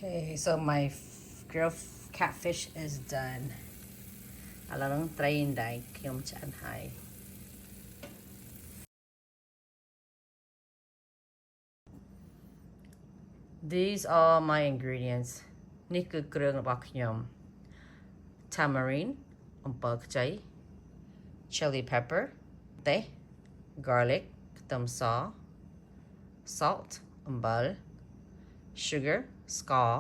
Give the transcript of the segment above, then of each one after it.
Okay, so my grilled catfish is done. I'll try in đâyខ្ញុំឆ្អិនហើយ These are my ingredients. នេះគឺគ្រឿងរបស់ខ្ញុំ Tamarind អំបិលខ្ចី Chili pepper ម្ទេស Garlic ខ្ទឹមស Salt អំបិល Sugar ស្ករ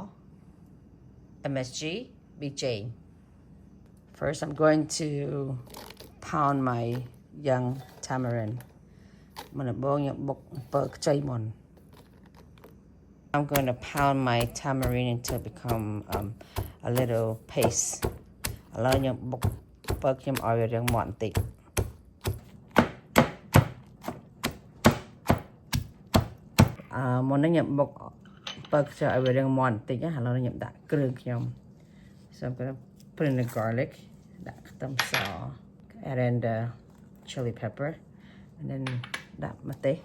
MSG BJ. First, I'm going to pound my young tamarind. I'm going to pound my tamarind until it become a little paste. Allow you bug him already want it. Muốn nhận bọc bug cho already want it. Allow you that good. So I'm gonna put in the garlic, add in the chili pepper, and then that mate,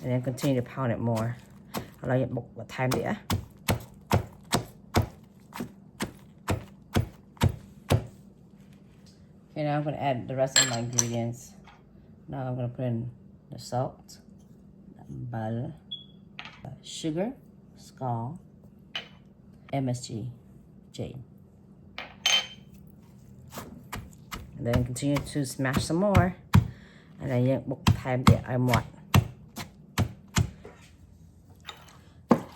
and then continue to pound it more. Allow you what time there. Okay, now I'm gonna add the rest of my ingredients. Now I'm gonna put in the salt, butter, sugar, skull, MSG, jade. And then continue to smash some more, and then you book time that I want.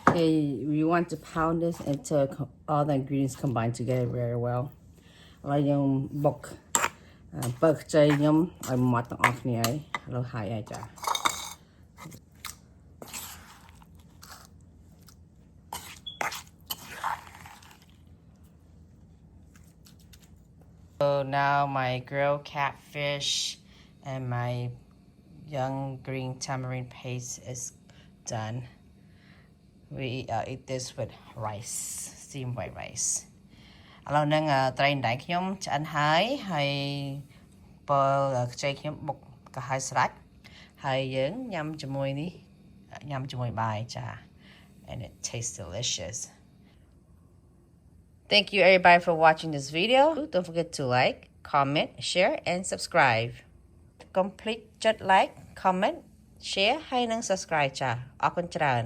Okay, we want to pound this until all the ingredients combine together very well. Like you book, bug chay yum I want off me I love high I ja. So now my grilled catfish and my young green tamarind paste is done. We eat this with rice, steamed white rice. ឥឡូវហ្នឹងត្រីដៃខ្ញុំឆ្អិនហើយបើខ្ចីខ្ញុំបុកក៏ហើយស្រេចហើយយើងញ៉ាំជាមួយនេះញ៉ាំជាមួយបាយចា and it tastes delicious. Thank you everybody for watching this video. Don't forget to like, comment, share, and subscribe. Complete just like, comment, share ហើយនិង subscribe ចាអរគុណច្រើន